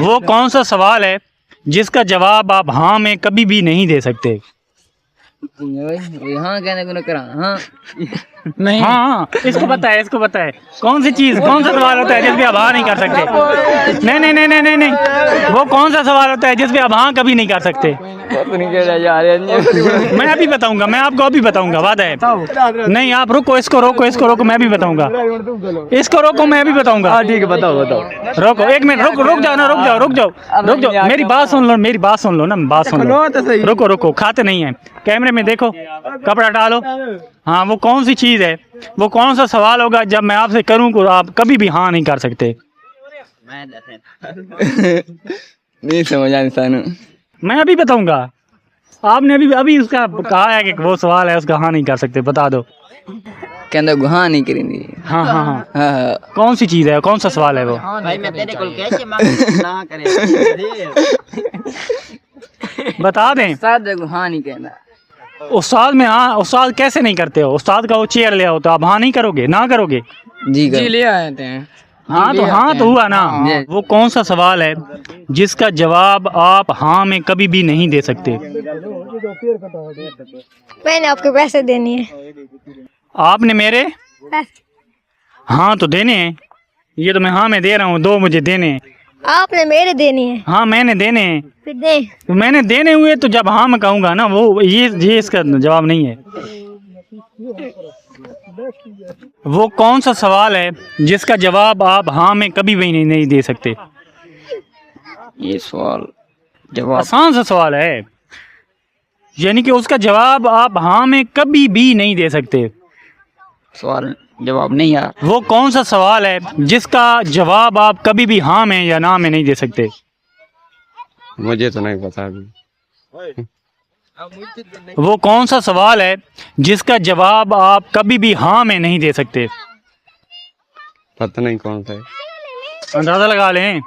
वो कौन सा सवाल है जिसका जवाब आप हाँ में कभी भी नहीं दे सकते? हाँ कहने को न करा हाँ नहीं हाँ इसको पता है, इसको पता है। कौन सी चीज, कौन सा सवाल होता है जिस पे आप हाँ नहीं कर सकते? नहीं नहीं नहीं नहीं नहीं नहीं, वो कौन सा सवाल होता है जिस पे आप हाँ कभी नहीं कर सकते? मैं अभी बताऊंगा, मैं आपको अभी बताऊंगा, वादा है। नहीं आप रुको, इसको रोको, इसको रोको, मैं भी बताऊंगा। इसको रोको, मैं भी बताऊंगा। ठीक है बताओ बताओ। रोको एक मिनट, रुक जाओ ना, रुक जाओ रुक जाओ रुक जाओ, मेरी बात सुन लो, मेरी बात सुन लो ना, बात सुन लो। रुको रुको, खाते नहीं है, कैमरे में देखो, कपड़ा डालो। हाँ वो कौन सी चीज है, वो कौन सा सवाल होगा जब मैं आपसे करूँ तो आप कभी भी हाँ नहीं कर सकते? नहीं समझ आ इंसान। मैं अभी बताऊंगा, आपने अभी अभी उसका कहा है कि वो सवाल है उसका हाँ नहीं कर सकते, बता दो। कहंदा हाँ नहीं करेंगे। हाँ हाँ हाँ हाँ कौन सी चीज है, कौन सा सवाल है वो? भाई मैं तेरे को कैसे ना करे बता दें। साथ देखो हाँ नहीं कहना। उस्ताद में हाँ, उस्ताद कैसे नहीं करते हो? उस्ताद का वो चेयर ले आओ तो आप हाँ नहीं करोगे, ना करोगे? जी ले आए थे। हाँ तो हाँ तो हुआ ना। वो कौन सा सवाल है जिसका जवाब आप हाँ में कभी भी नहीं दे सकते? मैंने आपके पैसे देने हैं। आपने मेरे पैसे हाँ तो देने हैं, ये तो मैं हाँ में दे रहा हूँ, दो मुझे देने हैं। आपने मेरे देने हैं। हाँ मैंने देने हैं, फिर दे। तो मैंने देने हुए तो जब हाँ मैं कहूँगा ना, वो ये इसका जवाब नहीं है। वो कौन सा सवाल है जिसका जवाब आप हाँ में कभी भी नहीं दे सकते? ये सवाल जवाब आसान सा सवाल है, यानी कि उसका जवाब आप हाँ में कभी भी नहीं दे सकते। सवाल जवाब नहीं यार। वो कौन सा सवाल है जिसका जवाब आप कभी भी हाँ में या ना में नहीं दे सकते? मुझे तो नहीं पता अभी। वो कौन सा सवाल है जिसका जवाब आप कभी भी हाँ में नहीं दे सकते? पता नहीं कौन सा है। अंदाजा लगा लें।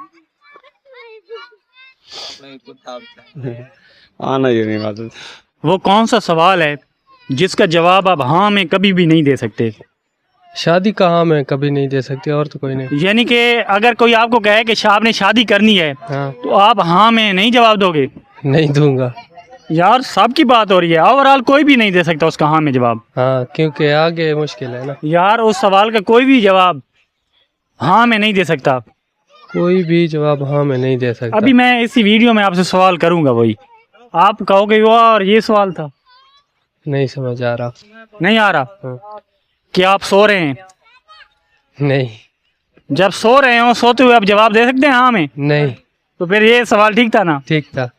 आना ये नहीं बात। वो कौन सा सवाल है जिसका जवाब आप हाँ में कभी भी नहीं दे सकते? शादी का हाँ मैं कभी नहीं दे सकती, और तो कोई नहीं। यानी कि अगर कोई आपको कहे कि आपने शादी करनी है हाँ तो आप हाँ में नहीं जवाब दोगे? नहीं दूंगा यार सबकी बात हो रही है, ओवरऑल कोई भी नहीं दे सकता उसका हाँ में जवाब। हाँ क्योंकि आगे मुश्किल है ना। यार उस सवाल का कोई भी जवाब हाँ में नहीं दे सकता। कोई भी जवाब हाँ मैं नहीं दे सकता। अभी मैं इसी वीडियो में आपसे सवाल करूंगा, वही आप कहोगे वो और ये सवाल था। नहीं समझ आ रहा। नहीं आ रहा? हाँ। क्या आप सो रहे हैं? नहीं जब सो रहे हो, सोते हुए आप जवाब दे सकते हैं हाँ में? नहीं तो फिर ये सवाल ठीक था ना? ठीक था।